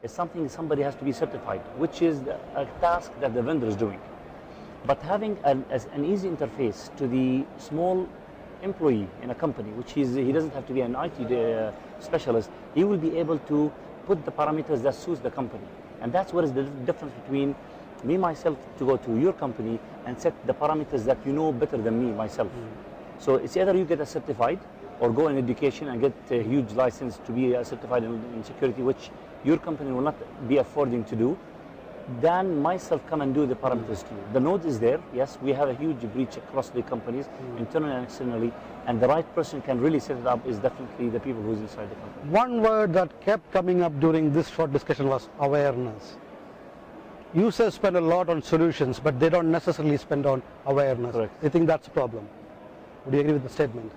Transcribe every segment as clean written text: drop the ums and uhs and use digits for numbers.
is something somebody has to be certified, which is a task that the vendor is doing. But having an easy interface to the small employee in a company, which he doesn't have to be an IT specialist, he will be able to put the parameters that suits the company. And that's what is the difference between me, myself, to go to your company and set the parameters that you know better than me, myself. So it's either you get a certified or go in education and get a huge license to be certified in security, which your company will not be affording to do, then myself come and do the parameters to you. The node is there, yes, we have a huge breach across the companies, internally and externally, and the right person can really set it up is definitely the people who's inside the company. One word that kept coming up during this short discussion was awareness. Users spend a lot on solutions, but they don't necessarily spend on awareness. Correct. I think that's a problem. Would you agree with the statement?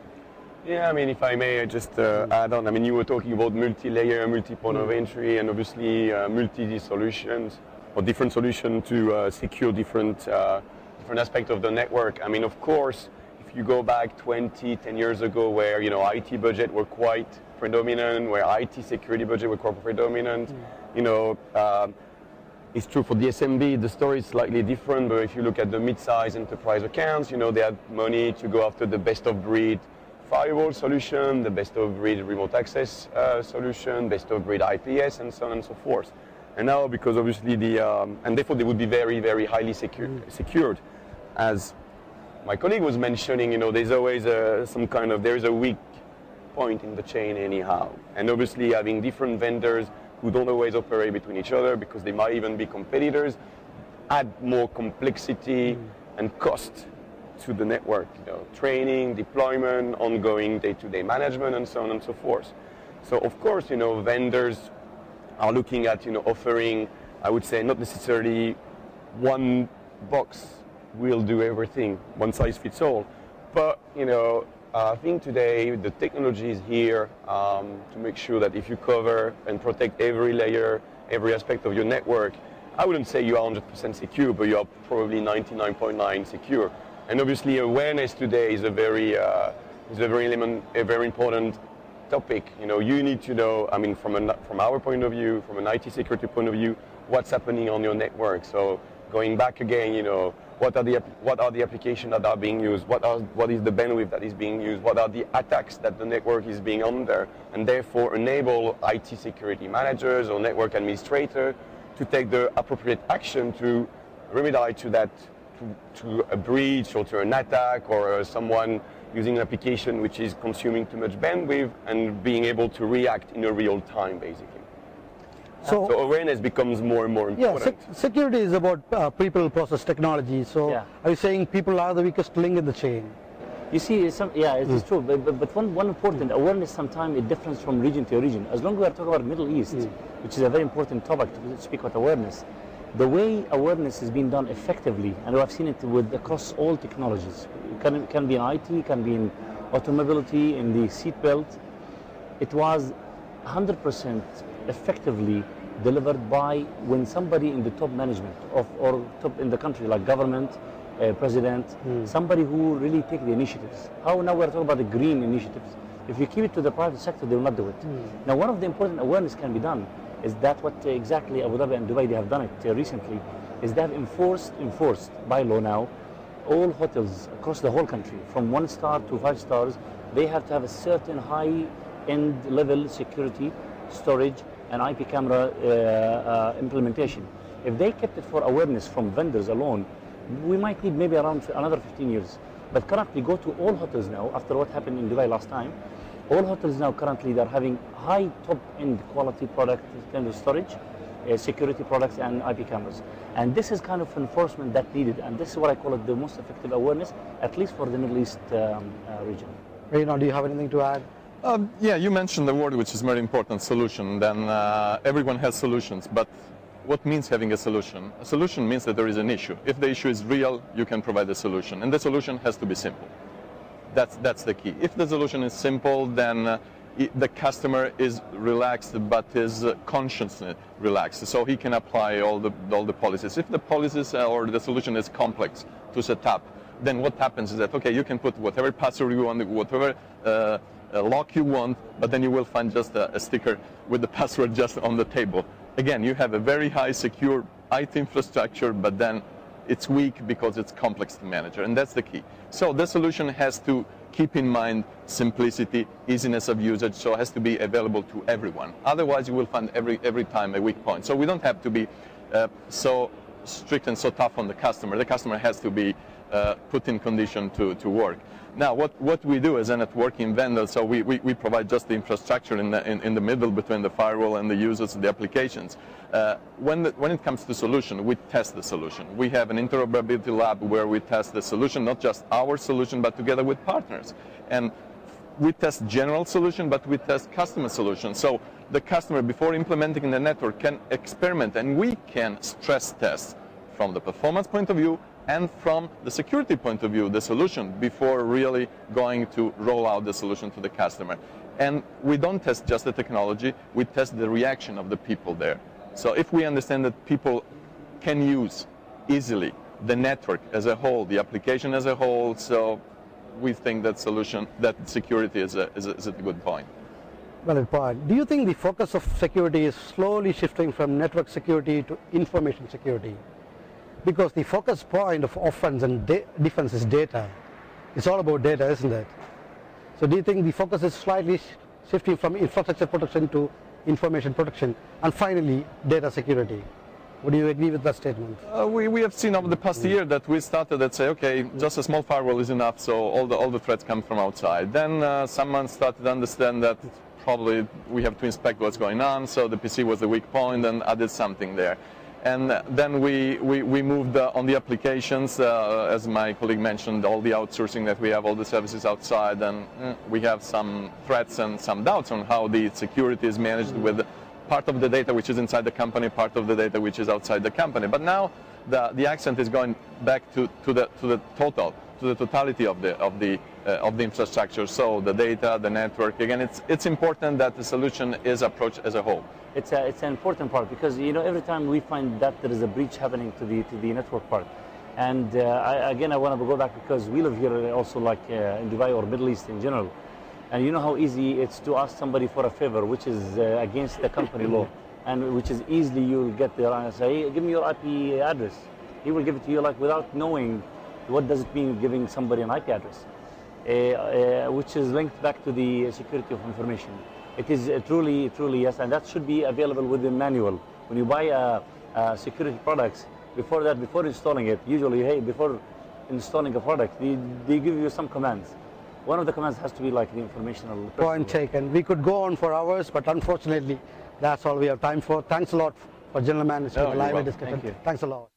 Yeah, I mean, if I may just add on, I mean, you were talking about multi-layer, multi-point of entry, and obviously multi-solutions, or different solutions to secure different aspects of the network. I mean, of course, if you go back 10 years ago, where, you know, IT budget were quite predominant, where IT security budget were quite predominant, you know, it's true for the SMB, the story is slightly different, but if you look at the mid-size enterprise accounts, you know, they had money to go after the best-of-breed firewall solution, the best-of-breed remote access solution, best-of-breed IPS, and so on and so forth. And now, because obviously and therefore they would be very, very highly secured. As my colleague was mentioning, you know, there's always there's a weak point in the chain anyhow. And obviously having different vendors who don't always operate between each other because they might even be competitors, add more complexity and cost to the network, you know, training, deployment, ongoing day-to-day management, and so on and so forth. So of course, you know, vendors are looking at, you know, offering, I would say, not necessarily one box will do everything, one size fits all, but, you know, I think today the technology is here to make sure that if you cover and protect every layer, every aspect of your network, I wouldn't say you are 100% secure, but you are probably 99.9% secure. And obviously awareness today is a very important topic. You know, you need to know, I mean, from our point of view, from an IT security point of view, what's happening on your network. So going back again, you know, what are the applications that are being used? What is the bandwidth that is being used? What are the attacks that the network is being under? And therefore enable IT security managers or network administrators to take the appropriate action to remedy to that, to a breach or to an attack or someone using an application which is consuming too much bandwidth and being able to react in a real time, basically. So awareness becomes more and more important. Yeah, security is about people, process, technology. So are you saying people are the weakest link in the chain? You see, it's true. But one important awareness sometimes it differs from region to region. As long as we are talking about Middle East, which is a very important topic to speak about awareness, the way awareness is being done effectively, and I've seen it across all technologies. It can be in IT, can be in automobility, in the seat belt. It was 100% effectively delivered by when somebody in the top management or top in the country, like government, president, somebody who really take the initiatives. How now we're talking about the green initiatives. If you keep it to the private sector, they will not do it. Now, one of the important awareness can be done is that what exactly Abu Dhabi and Dubai, they have done it recently, is they have enforced by law now, all hotels across the whole country, from 1 star to 5 stars, they have to have a certain high-end level security, storage, and IP camera implementation. If they kept it for awareness from vendors alone, we might need maybe around another 15 years. But currently, go to all hotels now, after what happened in Dubai last time, all hotels now currently they're having high top-end quality product in terms of storage, security products, and IP cameras. And this is kind of enforcement that needed, and this is what I call it the most effective awareness, at least for the Middle East region. Reina, do you have anything to add? Yeah, you mentioned the word which is very important, solution. Then everyone has solutions, but what means having a solution? A solution means that there is an issue. If the issue is real, you can provide a solution, and the solution has to be simple. That's the key. If the solution is simple, then the customer is relaxed, but his conscience relaxed, so he can apply all the policies. If the policies or the solution is complex to set up, then what happens is that, okay, you can put whatever password you want, whatever lock you want, but then you will find just a sticker with the password just on the table. again, you have a very high secure IT infrastructure, but then it's weak because it's complex to manage, and that's the key. So the solution has to keep in mind simplicity, easiness of usage, so it has to be available to everyone. Otherwise, you will find every time a weak point. So we don't have to be so strict and so tough on the customer. The customer has to be put in condition to work. Now, what we do as a networking vendor, so we provide just the infrastructure in the middle between the firewall and the users and the applications. When it comes to solution, we test the solution. We have an interoperability lab where we test the solution, not just our solution, but together with partners. And we test general solution, but we test customer solution. So the customer, before implementing in the network, can experiment, and we can stress test from the performance point of view and from the security point of view, the solution, before really going to roll out the solution to the customer. And we don't test just the technology, we test the reaction of the people there. So if we understand that people can use easily the network as a whole, the application as a whole, so we think that security is a good point. Valid point. Do you think the focus of security is slowly shifting from network security to information security? Because the focus point of offense and defense is data. It's all about data, isn't it? So do you think the focus is slightly shifting from infrastructure protection to information protection, and finally data security? Would you agree with that statement? We have seen over the past year that we started to say, okay, just a small firewall is enough, so all the threats come from outside. Then someone started to understand that probably we have to inspect what's going on, so the PC was the weak point and added something there. And then we moved on the applications, as my colleague mentioned, all the outsourcing that we have, all the services outside, and we have some threats and some doubts on how the security is managed with part of the data which is inside the company, part of the data which is outside the company. But now the accent is going back to the totality of the infrastructure. So the data, the network. Again, it's important that the solution is approached as a whole. It's an important part, because every time we find that there is a breach happening to the network part, and I want to go back because we live here also, like in Dubai or Middle East in general, and you know how easy it's to ask somebody for a favor which is against the company law, and which is easily you'll get there and say, hey, give me your IP address. He will give it to you like without knowing what does it mean giving somebody an IP address, which is linked back to the security of information. It is truly yes, and that should be available with the manual. When you buy security products, before installing it, usually, hey, before installing a product, they give you some commands. One of the commands has to be like the informational. Point taken. We could go on for hours, but unfortunately, that's all we have time for. Thanks a lot for General Manager live discussion. Thank you. Thanks a lot.